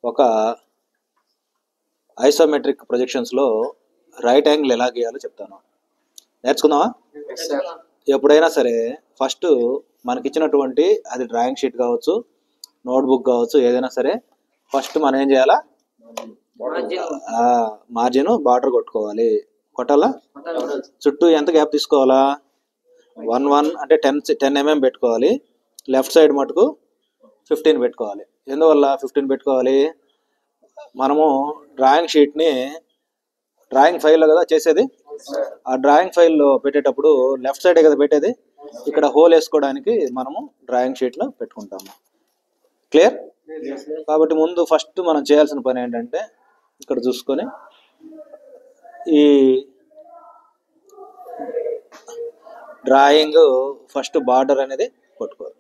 ఒక isometric ప్రొజెక్షన్స్లో right angle ఎలా గీయాలో చెప్తాను. నేర్చుకుందామా? ఎప్పుడైనా సరే ఫస్ట్ మనకిచ్చినటువంటి అది డ్రాయింగ్ షీట్ కావచ్చు, నోట్బుక్ కావచ్చు, ఏదైనా సరే ఫస్ట్ మనం ఏం చేయాలా? మార్జిన్ బార్డర్ కొట్టుకోవాలి. కొట్టాలా? చుట్టూ ఎంత గ్యాప్ తీసుకోవాలా? 1 అంటే 10 mm పెట్టుకోవాలి. లెఫ్ట్ సైడ్ మటుకు 15 పెట్టుకోవాలి. ఎందువల్ల 15 పెట్టుకోవాలి? మనము డ్రాయింగ్ షీట్ని డ్రాయింగ్ ఫైల్లో కదా చేసేది. ఆ డ్రాయింగ్ ఫైల్లో పెట్టేటప్పుడు లెఫ్ట్ సైడే కదా పెట్టేది. ఇక్కడ హోల్ వేసుకోవడానికి మనము డ్రాయింగ్ షీట్లో పెట్టుకుంటాము. క్లియర్? కాబట్టి ముందు ఫస్ట్ మనం చేయాల్సిన పని ఏంటంటే ఇక్కడ చూసుకొని ఈ డ్రాయింగ్ ఫస్ట్ బార్డర్ అనేది కొట్టుకోవాలి.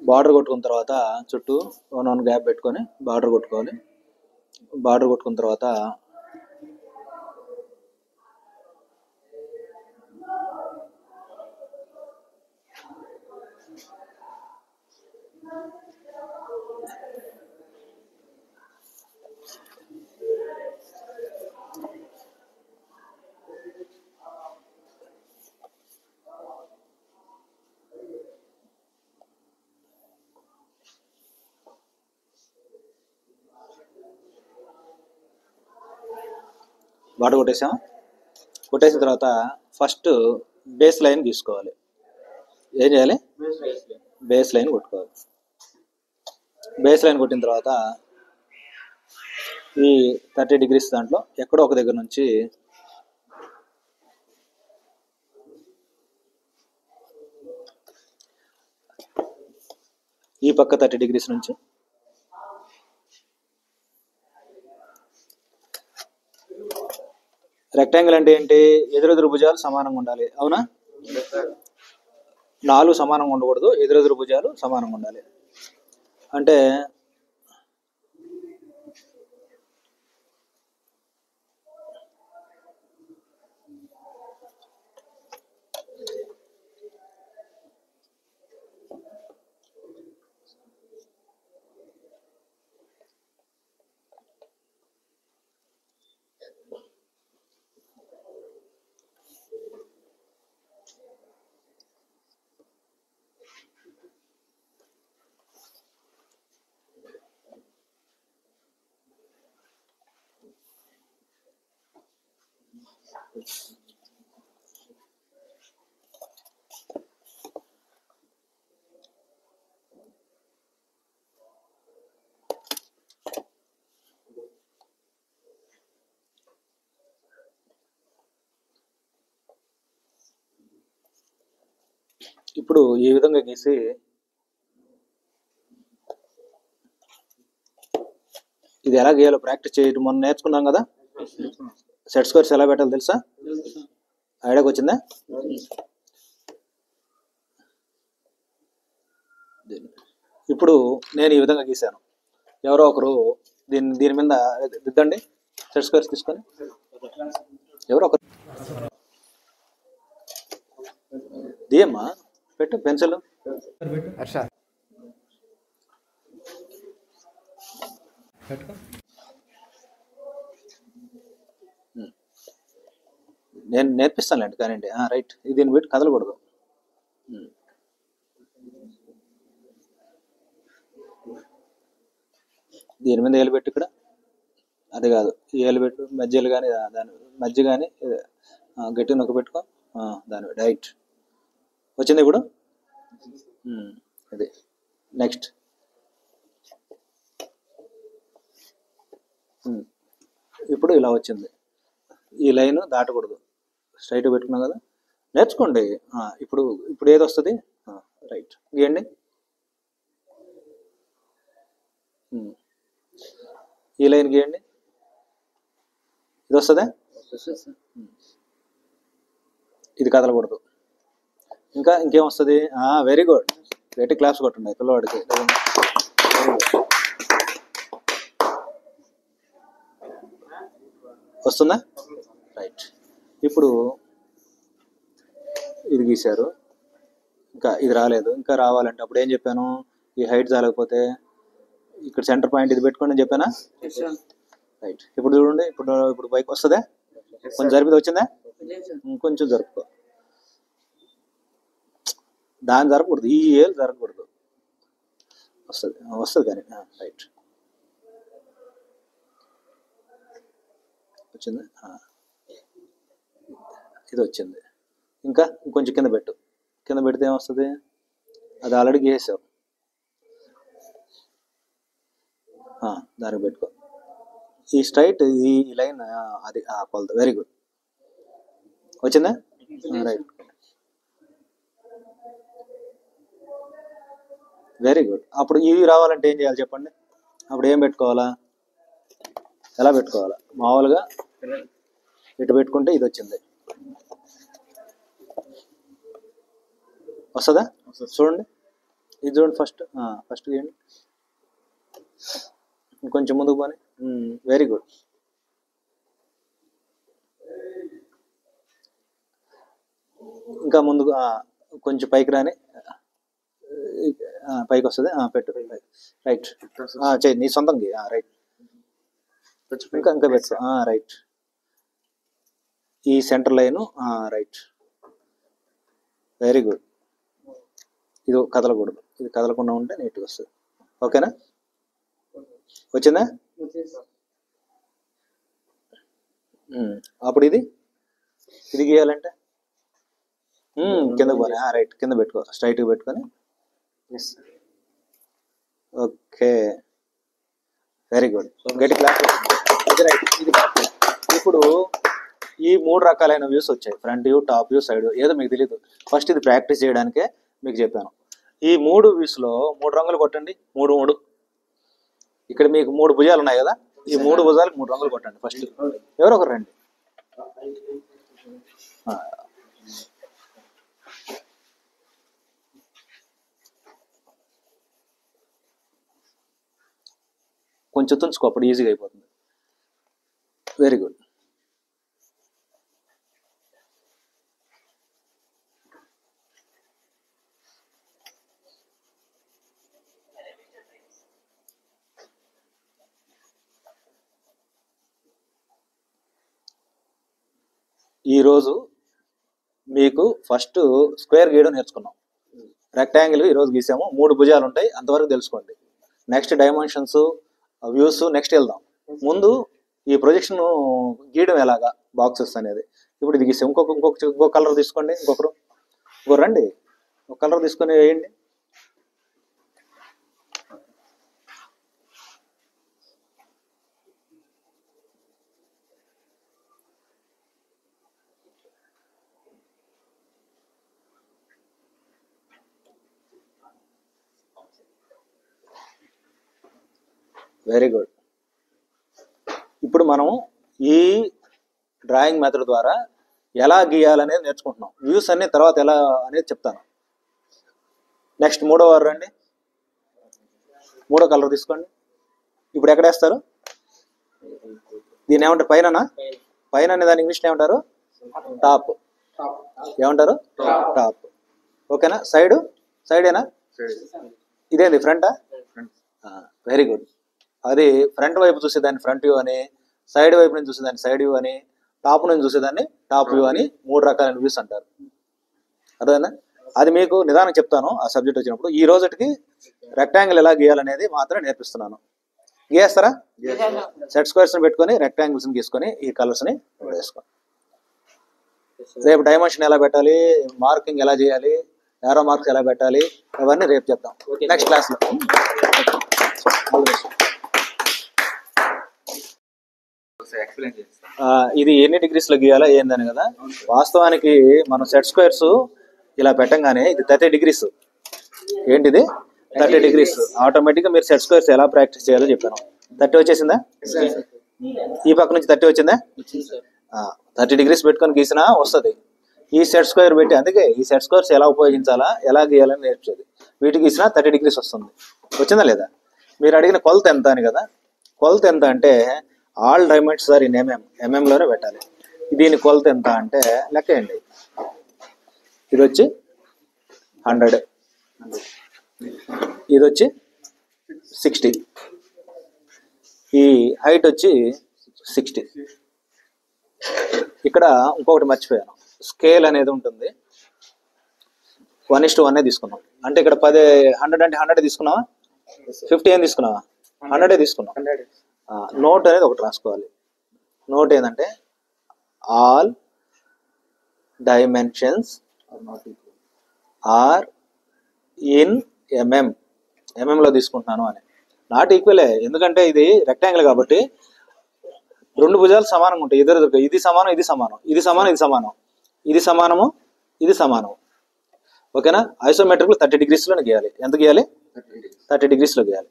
బార్డర్ కొట్టుకున్న తర్వాత చుట్టూ 1 గ్యాప్ పెట్టుకొని బార్డర్ కొట్టుకోవాలి. బార్డర్ కొట్టుకున్న తర్వాత బార్డర్ కొట్టేసాం. కొట్టేసిన తర్వాత ఫస్ట్ బేస్ లైన్ తీసుకోవాలి. ఏం చేయాలి? బేస్ లైన్ కొట్టుకోవాలి. బేస్ లైన్ కొట్టిన తర్వాత ఈ 30 degrees దాంట్లో ఎక్కడో ఒక దగ్గర నుంచి ఈ పక్క 30 degrees నుంచి రెక్టాంగిల్ అంటే ఏంటి? ఎదురెదురు భుజాలు సమానంగా ఉండాలి. అవునా? 4 సమానంగా ఉండకూడదు, ఎదురెదురు భుజాలు సమానంగా ఉండాలి. అంటే ఇప్పుడు ఈ విధంగా గీసి ఇది ఎలా గీయాలో ప్రాక్టీస్ చేయడం మొన్న నేర్చుకున్నాం కదా. సెట్ స్క్వేర్స్ ఎలా పెట్టాలో తెలుసా? ఐడియాకి వచ్చిందా? ఇప్పుడు నేను ఈ విధంగా గీశాను. ఎవరో ఒకరు దీని మీద దిద్దండి. సెట్ స్క్వేర్స్ తీసుకొని ఎవరో ఒకరు దియమ్మా, పెట్టు పెన్సిల్. నేను నేర్పిస్తానులేండి కానివ్వండి. రైట్. దీన్ని పెట్టి కదలకూడదు. దీని మీద ఏలు పెట్టు. ఇక్కడ అది కాదు, ఈ ఏలు పెట్టు. మధ్యలో కానీ దాని మధ్య కానీ గట్టి నొక్కి పెట్టుకో. దాని రైట్ వచ్చింది. ఇప్పుడు అది నెక్స్ట్. ఇప్పుడు ఇలా వచ్చింది. ఈ లైన్ దాటకూడదు, స్ట్రైట్ పెట్టుకున్నాం కదా. నేర్చుకోండి. ఇప్పుడు ఏది వస్తుంది? రైట్ గీయండి. ఈ లైన్ గీయండి. ఇది వస్తుందా? ఇది కదలకూడదు. ఇంకేం వస్తుంది? Very good. గట్టి క్లాప్స్ కొట్టండి పిల్లవాడికి. వస్తుందా? రైట్. ఇప్పుడు గీశారు, ఇంకా ఇది రాలేదు. ఇంకా రావాలంటే అప్పుడు ఏం చెప్పాను, ఈ హైట్ చాలకపోతే ఇక్కడ సెంటర్ పాయింట్ ఇది పెట్టుకోండి అని చెప్పానా? రైట్. ఇప్పుడు చూడండి, ఇప్పుడు పైకి వస్తుందా? కొంచెం జరిపితే వచ్చిందా? ఇంకొంచెం జరుపుకో, దాన్ని జరగకూడదు, ఈ ఏళ్ళు జరగకూడదు, వస్తుంది కానీ. రైట్, వచ్చింది, ఇది వచ్చింది. ఇంకా ఇంకొంచెం కింద పెట్టు, కింద పెడితే ఏమొస్తుంది? అది ఆల్రెడీ గీసావు, దానికి పెట్టుకో. ఈ స్ట్రైట్ ఈ లైన్ అది కొలత. వెరీ గుడ్, వచ్చిందా? Right, very good. అప్పుడు ఇవి రావాలంటే ఏం చేయాలి చెప్పండి? అప్పుడు ఏం పెట్టుకోవాలా, ఎలా పెట్టుకోవాలా? మామూలుగా ఇటు పెట్టుకుంటే ఇది వచ్చింది, వస్తుందా? చూడండి, ఇది చూడండి, ఫస్ట్ చేయండి, ఇంకొంచెం ముందుకు పోనీ. Very good. ఇంకా ముందుకు, కొంచెం పైకి రాని, పైకి వస్తుంది, పెట్టు. రైట్, చెయ్యి, నీ సొంతంగా. రైట్, ఇంకా ఇంకా పెట్టు. రైట్, ఈ centre line. Right, very good. ఇది కదలకూడదు, ఇది కదలకుండా ఉంటే నీట్గా వస్తుంది. ఓకేనా? వచ్చిందా? అప్పుడు ఇది గీయాలంటే కిందకు పోనీ. రైట్, కింద పెట్టుకో, స్ట్రైట్గా పెట్టుకొని. ఓకే, వెరీ గుడ్, గట్టి క్లాస్. ఇది రైట్, ఇది కరెక్ట్. ఇప్పుడు ఈ 3 రకాలైన వ్యూస్ వచ్చాయి, front view, top view, side view. ఏదో మీకు తెలియదు, ఫస్ట్ ఇది ప్రాక్టీస్ చేయడానికే మీకు చెప్పాను. ఈ 3 వ్యూస్లో 3 రంగులు కొట్టండి. 3 ఇక్కడ మీకు 3 భుజాలు ఉన్నాయి కదా, ఈ 3 భుజాలకు 3 రంగులు కొట్టండి. ఫస్ట్ ఎవరో ఒకరు రండి. కొంచెం తుంచుకో, అప్పుడు ఈజీగా అయిపోతుంది. Very good. ఈరోజు మీకు ఫస్ట్ స్క్వేర్ గీయడం నేర్చుకున్నాం, రెక్టాంగిల్ ఈరోజు గీసాము, 3 భుజాలు ఉంటాయి, అంతవరకు తెలుసుకోండి. నెక్స్ట్ డైమెన్షన్స్, వ్యూస్ నెక్స్ట్ వెళ్దాం. ముందు ఈ ప్రొజెక్షన్ గీయడం ఎలాగా, బాక్సెస్ అనేది. ఇప్పుడు ఇది గీసాం. ఇంకొక కలర్ తీసుకోండి. ఇంకొకరు రండి, ఒక కలర్ తీసుకొని వేయండి. Very good. ఇప్పుడు మనం ఈ డ్రాయింగ్ మెథడ్ ద్వారా ఎలా గీయాలనేది నేర్చుకుంటున్నాం. వ్యూస్ అన్ని తర్వాత ఎలా అనేది చెప్తాను. నెక్స్ట్ 3వ వారు రండి, 3వ కలర్ తీసుకోండి. ఇప్పుడు ఎక్కడ వేస్తారు? దీన్ని ఏమంటారు? పైన అనే దాని ఇంగ్లీష్లో ఏమంటారు? టాప్. ఏమంటారు? టాప్. ఓకేనా? సైడేనా? ఇదేంది, ఫ్రంటా? Very good. అది ఫ్రంట్ వైపు చూసేదాన్ని ఫ్రంట్ వ్యూ అని, సైడ్ వైపు నుంచి చూసేదాన్ని సైడ్ వ్యూ అని, టాప్ నుంచి చూసేదాన్ని టాప్ వ్యూ అని 3 రకాలైన వ్యూస్ అంటారు. అదేనా? అది మీకు నిదానం చెప్తాను ఆ సబ్జెక్ట్ వచ్చినప్పుడు. ఈ రోజుకి రెక్టాంగిల్ ఎలా గీయాలనేది మాత్రమే నేర్పిస్తున్నాను. గీయేస్తారా? సెట్ స్క్వేర్స్ పెట్టుకొని రెక్టాంగిల్స్ గీసుకొని ఈ కలర్స్ ని వేసుకోండి. రేపు డైమెన్షన్ ఎలా పెట్టాలి, మార్కింగ్ ఎలా చేయాలి, ఏరో మార్క్స్ ఎలా పెట్టాలి, అవన్నీ రేపు చెప్తాం నెక్స్ట్ క్లాస్ లో. ఇది ఎన్ని డిగ్రీస్ లో గీయాలా ఏందని కదా. వాస్తవానికి మనం సెట్ స్క్వేర్స్ ఇలా పెట్టంగానే ఇది 30 degrees. ఏంటిది? 30 degrees. ఆటోమేటిక్ గా మీరు సెట్ స్క్వేర్స్ ఎలా ప్రాక్టీస్ చేయాలో చెప్పాను. 30 వచ్చేసిందా? ఈ పక్క నుంచి 30 వచ్చిందా? 30 degrees పెట్టుకొని గీసినా వస్తుంది. ఈ సెట్ స్క్వేర్ పెట్టి, అందుకే ఈ సెట్ స్క్వేర్స్ ఎలా ఉపయోగించాలా, ఎలా గీయాలని నేర్చేది. వీటికి గీసినా 30 degrees వస్తుంది. వచ్చిందా లేదా? మీరు అడిగిన కొలత ఎంత అని కదా. కొలత ఎంత అంటే ఆల్ డైమెన్షన్స్ ఆర్ ఇన్ ఎంఎంలోనే పెట్టాలి. దీని కొలత ఎంత అంటే లెక్కేయండి. ఇది వచ్చి 100, ఇది వచ్చి 60, ఈ హైట్ వచ్చి 60. ఇక్కడ ఇంకొకటి మర్చిపోయాను, స్కేల్ అనేది ఉంటుంది. 1:1 తీసుకున్నాం. అంటే ఇక్కడ 100 అంటే 100 తీసుకున్నావా, 50 ఏం తీసుకున్నావా, 100 తీసుకున్నాం. నోట్ అనేది ఒకటి రాసుకోవాలి. నోట్ ఏంటంటే ఆల్ డైమెన్షన్స్ ఆర్ ఇన్ ఎంఎంలో తీసుకుంటున్నాను అని. నాట్ ఈక్వలే, ఎందుకంటే ఇది రెక్టాంగిల్ కాబట్టి 2 భుజాలు సమానంగా ఉంటాయి. ఇది సమానం, ఇది సమానం, ఇది సమానం, ఇది సమానం, ఇది సమానము, ఇది సమానం. ఓకేనా. ఐసోమెట్రిక్ 30 degreesలో గీయాలి. ఎంత గీయాలి, 30 degreesలో గీయాలి.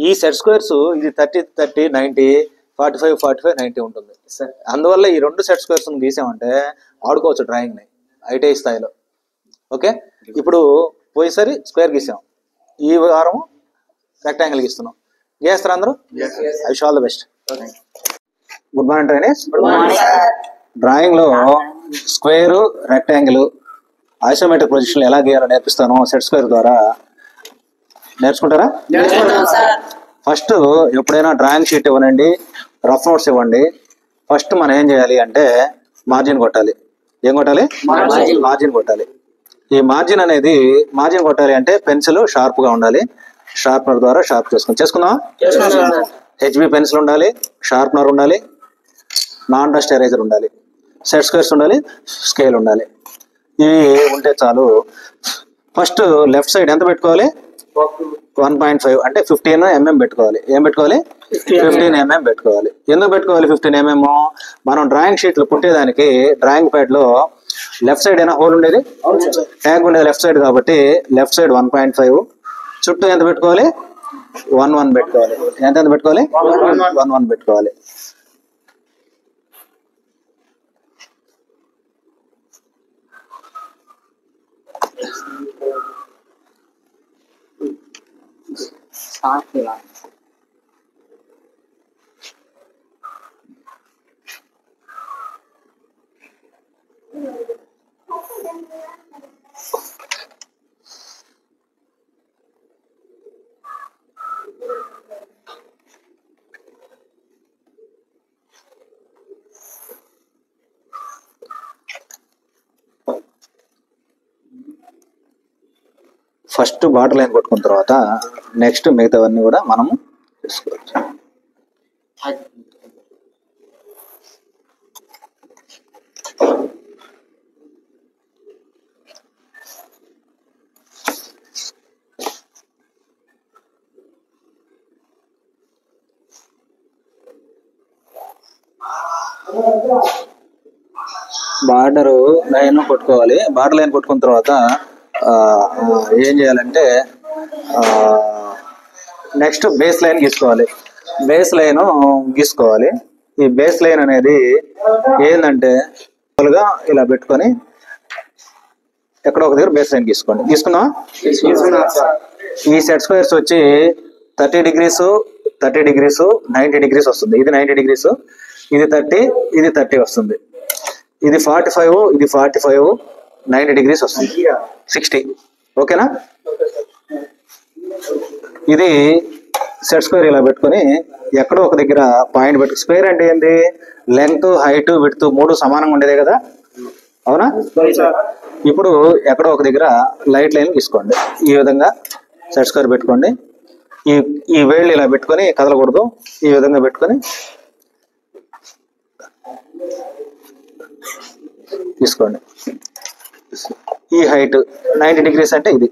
ఈ సెట్ స్క్వేర్స్ ఇది 30, 30, 90, 45, 45, 90 ఉంటుంది. అందువల్ల ఈ 2 సెట్ స్క్వేర్స్ గీసామంటే ఆడుకోవచ్చు డ్రాయింగ్ని ఐటీఐ స్థాయిలో. ఓకే. ఇప్పుడు పోయిసరి స్క్వేర్ గీసాం, ఈ వారం రెక్టాంగిల్ గీస్తున్నాం. గీస్తారు అందరూ? I wish all the best. Good morning trainers. డ్రాయింగ్లో స్క్వేరు, రెక్టాంగిల్, ఐసోమెట్రిక్ పొజిషన్ ఎలా గీయాలో నేర్పిస్తాను సెట్ స్క్వేర్ ద్వారా. నేర్చుకుంటారా? ఫస్ట్ ఎప్పుడైనా డ్రాయింగ్ షీట్ ఇవ్వనండి, రఫ్ నోట్స్ ఇవ్వండి, ఫస్ట్ మనం ఏం చేయాలి అంటే మార్జిన్ కొట్టాలి. ఏం కొట్టాలి? మార్జిన్ కొట్టాలి. ఈ మార్జిన్ కొట్టాలి అంటే పెన్సిల్ షార్ప్ గా ఉండాలి. షార్ప్నర్ ద్వారా షార్ప్ చేసుకుందాం. హెచ్బి పెన్సిల్ ఉండాలి, షార్ప్నర్ ఉండాలి, నాన్ డస్ట్ ఎరేజర్ ఉండాలి, సెట్ స్క్వేర్స్ ఉండాలి, స్కేల్ ఉండాలి. ఇవి ఉంటే చాలు. ఫస్ట్ లెఫ్ట్ సైడ్ ఎంత పెట్టుకోవాలి? 1.5 అంటే 15 mm పెట్టుకోవాలి. ఏం పెట్టుకోవాలి? 15 mm పెట్టుకోవాలి. ఎందుకు పెట్టుకోవాలి 15 mm? మనం డ్రాయింగ్ షీట్లు కుట్టేదానికి డ్రాయింగ్ ప్యాడ్ లో లెఫ్ట్ సైడ్ అయినా హోల్ ఉండేది, ట్యాగ్ ఉండేది లెఫ్ట్ సైడ్ కాబట్టి లెఫ్ట్ సైడ్ 1.5. చుట్టూ ఎంత పెట్టుకోవాలి? 1.1 పెట్టుకోవాలి. ఎంత పెట్టుకోవాలి? 1.1 పెట్టుకోవాలి. ఫస్ట్ బాటర్ లైన్ కొట్టుకున్న తర్వాత నెక్స్ట్ మిగతావన్నీ కూడా మనము చేసుకోవచ్చు. బార్డర్ లైన్ కొట్టుకోవాలి. బార్డర్ లైన్ కొట్టుకున్న తర్వాత ఏం చేయాలంటే నెక్స్ట్ బేస్ లైన్ గీసుకోవాలి. ఈ బేస్ లైన్ అనేది ఏంటంటే ఇలా పెట్టుకొని ఎక్కడో ఒక దగ్గర బేస్ లైన్ తీసుకున్నాం. ఈ సెట్ స్క్వేర్స్ వచ్చి 30 degrees, 30 degrees, 90 degrees వస్తుంది. ఇది 90 degrees, ఇది 30, ఇది 30 వస్తుంది. ఇది 45, ఇది 45, 90 degrees వస్తుంది. 60. ఓకేనా. ఇది సెట్ స్క్వేర్ ఇలా పెట్టుకొని ఎక్కడో ఒక దగ్గర పాయింట్ పెట్టు. స్క్వేర్ అంటే ఏంది? లెంగ్త్, హైట్, విడ్త్ 3 సమానంగా ఉండేదే కదా, అవునా? ఇప్పుడు ఎక్కడో ఒక దగ్గర లైట్ లైన్ తీసుకోండి. ఈ విధంగా సెట్ స్క్వేర్ పెట్టుకోండి. ఈ వేళ్ళు ఇలా పెట్టుకొని కదలకూడదు. ఈ విధంగా పెట్టుకొని తీసుకోండి. ఈ హైట్ 90 degrees అంటే ఇది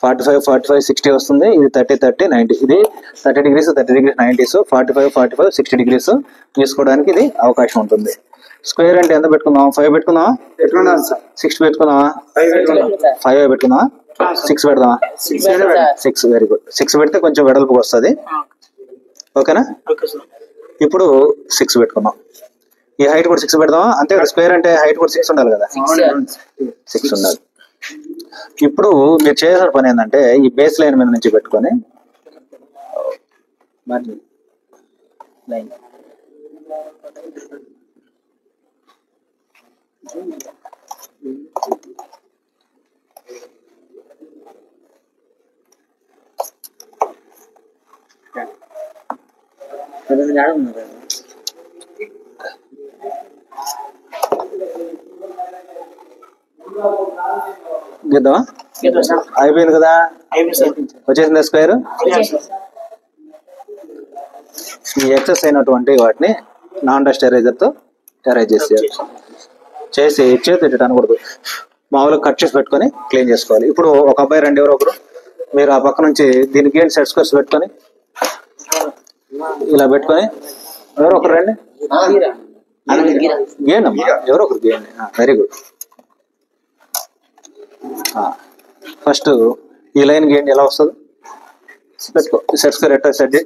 45, 45, 60 వస్తుంది. ఇది 30, 30, 90. ఇది 30 degrees, 30 degrees, 90s, 45, 45, 60 degrees తీసుకోవడానికి ఇది అవకాశం ఉంటుంది. స్క్వేర్ అంటే ఎంత పెట్టుకుందాం? 5 పెట్టుకుందామా? 6 పెట్టుకుందామా? 5 పెట్టుకుందామా? 6 పెడదామా? 6. Very good. 6 పెడితే కొంచెం వెడల్పుగా వస్తుంది. ఓకేనా. ఇప్పుడు 6 పెట్టుకుందాం. ఈ హైట్ కూడా 6 పెడదామా? అంతే కదా. స్క్వేర్ అంటే హైట్ కూడా 6 ఉండాలి కదా, 6 ఉండాలి. ఇప్పుడు మీరు చేయాల్సిన పని ఏంటంటే ఈ బేస్ లైన్ మీద నుంచి పెట్టుకొని లైన్ గీద్దామా? అయిపోయింది కదా, వచ్చేసిందా స్క్వేర్. ఈ ఎక్సెస్ అయినటువంటి వాటిని నాన్ డస్ట్ ఎరేజర్తో ఎరేజ్ చేసి చేతి పెట్టకూడదు, మామూలుగా కట్ చేసి పెట్టుకొని క్లీన్ చేసుకోవాలి. ఇప్పుడు ఒక అబ్బాయి రండి, ఎవరో ఒకరు మీరు ఆ పక్క నుంచి దీనికి గేమ్ సెట్ స్క్వేర్స్ పెట్టుకొని ఇలా పెట్టుకొని ఎవరో ఒకరు రండి, గేమ్ అమ్మా, ఎవరో ఒకరు గేమ్. Very good. ఫస్ట్ ఈ లైన్ గేమ్ ఎలా వస్తుంది పెట్టుకో, సెట్ స్క్వేర్ ఎట్లా సెట్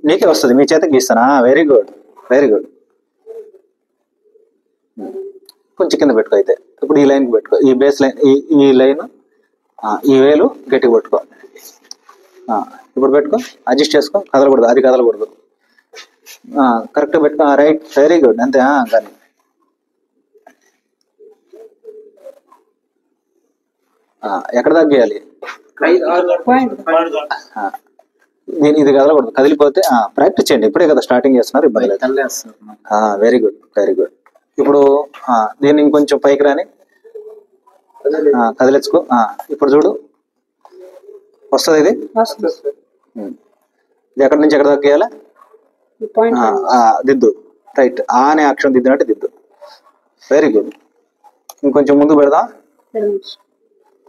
నీకే వస్తుంది, మీ చేతకి గీస్తానా. Very good, very good. కొంచెం కింద పెట్టుకో. అయితే ఇప్పుడు ఈ లైన్కి పెట్టుకో, ఈ బేస్ లైన్, ఈ లైన్, ఈ వేలు గట్టిగా పెట్టుకో. ఇప్పుడు పెట్టుకో, అడ్జస్ట్ చేసుకో, కదలకూడదు, అది కదలకూడదు. కరెక్ట్గా పెట్టుకో. Right, very good. అంతే. కానీ ఎక్కడ దాకా గీయాలి? నేను ఇది కదలకూడదు, కదిలిపోతే ప్రాక్టీస్ చేయండి, ఇప్పుడే కదా స్టార్టింగ్ చేస్తున్నారు, ఇబ్బంది లేదు. Very good, very good. ఇప్పుడు దీన్ని ఇంకొంచెం పైకి రాని కదిలించుకో. ఇప్పుడు చూడు వస్తుంది ఇది. ఇది ఎక్కడి నుంచి ఎక్కడ దాకా గీయాలా? దిద్దు. రైట్, అనే అక్షరం దిద్దినట్టు దిద్దు. Very good. ఇంకొంచెం ముందు పెడదాం,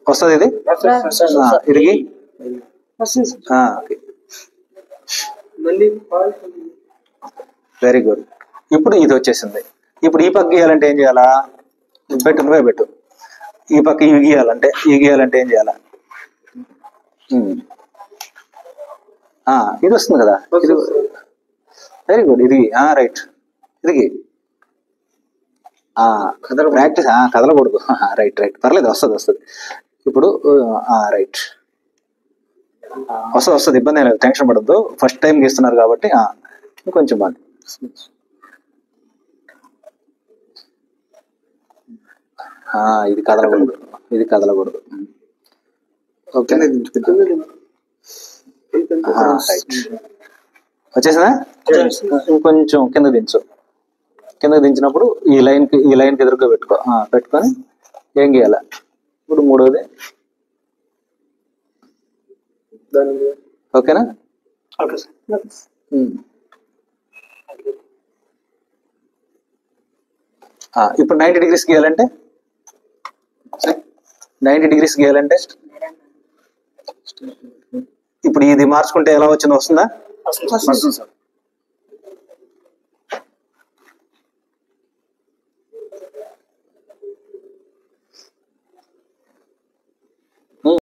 వస్తుంది ఇది. ఇరిగి వెరీ గుడ్. ఇప్పుడు ఇది వచ్చేసింది. ఇప్పుడు ఈ పక్క గీయాలంటే ఏం చేయాలా? పెట్టు, నువ్వే పెట్టు. ఈ పక్క ఇవి గీయాలంటే ఏం చేయాలా? ఇది వస్తుంది కదా, ఇది. Very good. ఇది రైట్, ఇది ప్రాక్టీస్. కదలకూడదు. రైట్, రైట్, పర్లేదు, వస్తుంది, వస్తుంది. ఇప్పుడు రైట్, వస్తుంది, ఇబ్బంది ఏం లేదు, టెన్షన్ పడద్దు. ఫస్ట్ టైం గీస్తున్నారు కాబట్టి ఇంకొంచెం బాగా. ఇది కదలకూడదు, ఇది కదలకూడదు. ఓకే, వచ్చేసిందా? ఇంకొంచెం కింద దించు. కింద దించినప్పుడు ఈ లైన్కి ఎదురుగా పెట్టుకొని ఏం గీయాల? ఇప్పుడు మూడోది. ఓకేనా? ఇప్పుడు 90 degrees గీయాలంటే 90 degrees గీయాలంటే ఇప్పుడు ఇది మార్చుకుంటే ఎలా వచ్చిందో వస్తుందా?